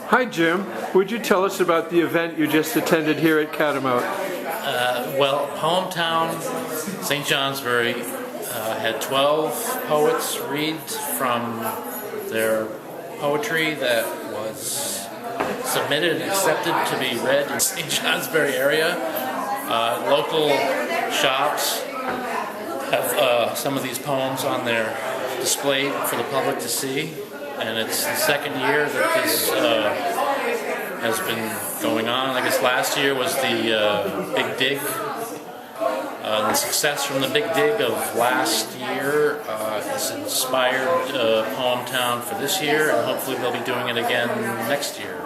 Hi Jim, would you tell us about the event you just attended here at Catamount? Well, PoemTown St. Johnsbury had 12 poets read from their poetry that was submitted and accepted to be read in St. Johnsbury area. Local shops have some of these poems on their display for the public to see, and it's the second year that this has been going on. I guess last year was the Big Dig. The success from the Big Dig of last year has inspired PoemTown for this year, and hopefully they'll be doing it again next year.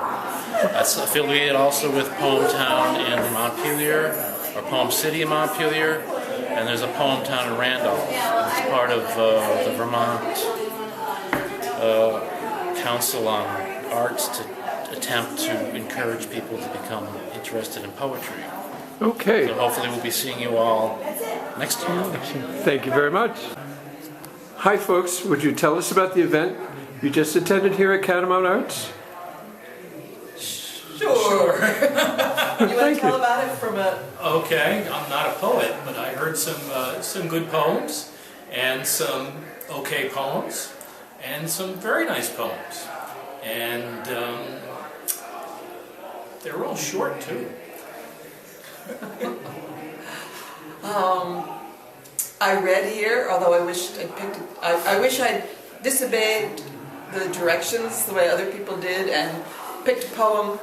It's affiliated also with PoemTown in Montpelier, or Poem City in Montpelier, and there's a PoemTown in Randolph. It's part of the Vermont Council on Arts to attempt to encourage people to become interested in poetry. Okay. So hopefully we'll be seeing you all next year. Thank you very much. Hi folks, would you tell us about the event you just attended here at Catamount Arts? Sure. You want to tell about it from a... Okay, I'm not a poet, but I heard some good poems, and some okay poems, and some very nice poems. And they were all short too. I read here, although I wish I'd picked it. I wish I'd disobeyed the directions the way other people did and picked a poem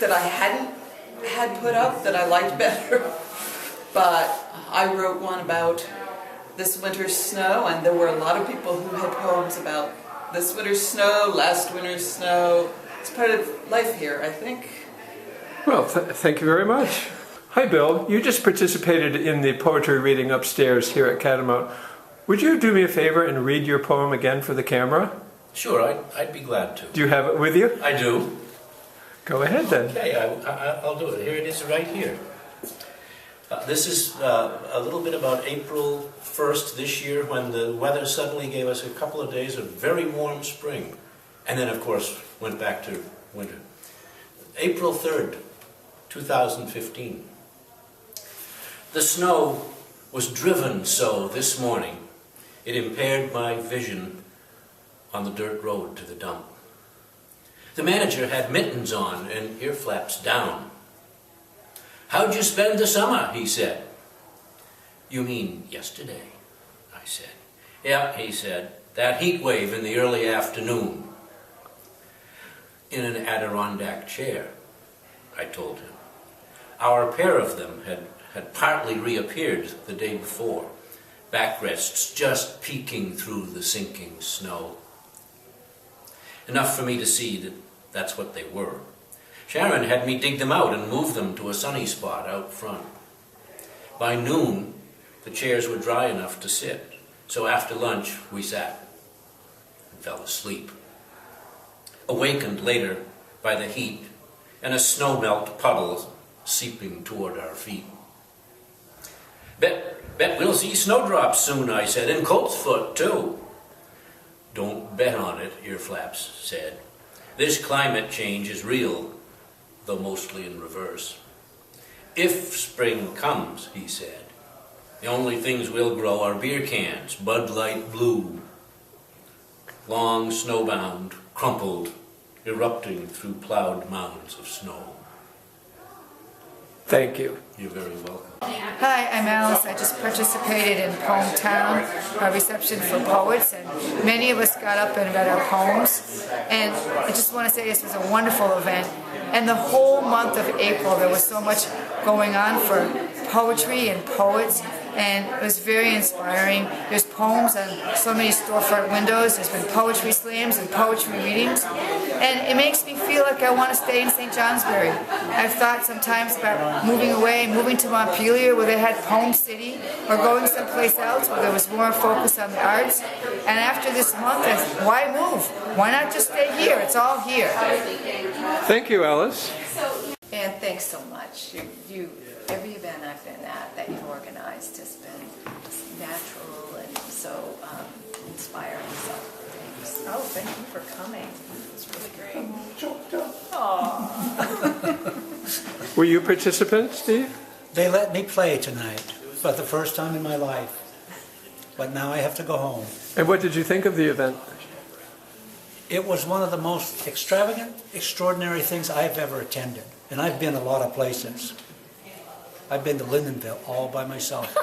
that I hadn't had put up that I liked better. But I wrote one about this winter's snow, and there were a lot of people who had poems about this winter's snow, last winter's snow. It's part of life here, I think. Well, thank you very much. Hi Bill, you just participated in the poetry reading upstairs here at Catamount. Would you do me a favor and read your poem again for the camera? Sure, I'd be glad to. Do you have it with you? I do. Go ahead then. Okay, I'll do it. Here it is right here. This is a little bit about April 1st this year, when the weather suddenly gave us a couple of days of very warm spring. And then, of course, went back to winter. April 3rd, 2015. The snow was driven so this morning, it impaired my vision on the dirt road to the dump. The manager had mittens on and ear flaps down. "How'd you spend the summer?" he said. "You mean yesterday?" I said. "Yeah," he said, "that heat wave in the early afternoon." "In an Adirondack chair," I told him. Our pair of them had partly reappeared the day before, backrests just peeking through the sinking snow. Enough for me to see that that's what they were. Sharon had me dig them out and move them to a sunny spot out front. By noon, the chairs were dry enough to sit, so after lunch we sat and fell asleep. Awakened later by the heat and a snowmelt puddle seeping toward our feet. Bet we'll see snowdrops soon," I said, "and Coltsfoot too." "Don't bet on it," Earflaps said. "This climate change is real, though mostly in reverse. If spring comes," he said, "the only things we'll grow are beer cans, Bud Light Blue. Long, snowbound, crumpled, erupting through plowed mounds of snow." Thank you. You're very welcome. Hi, I'm Alice. I just participated in PoemTown, a reception for poets, and many of us got up and read our poems. And I just want to say this was a wonderful event. And the whole month of April, there was so much going on for poetry and poets, and it was very inspiring. There's poems on so many storefront windows. There's been poetry slams and poetry readings, and it makes me feel like I want to stay in St. Johnsbury. I've thought sometimes about moving away, moving to Montpelier where they had Poem City, or going someplace else where there was more focus on the arts. And after this month, why move? Why not just stay here? It's all here. Thank you, Alice. And thanks so much. Every event I've been at that you've organized has been natural and so inspiring. So thanks. Oh, thank you for coming. It's really great. Were you a participant, Steve? They let me play tonight for the first time in my life, but now I have to go home. And what did you think of the event? It was one of the most extravagant, extraordinary things I've ever attended, and I've been a lot of places. I've been to Lindenville all by myself.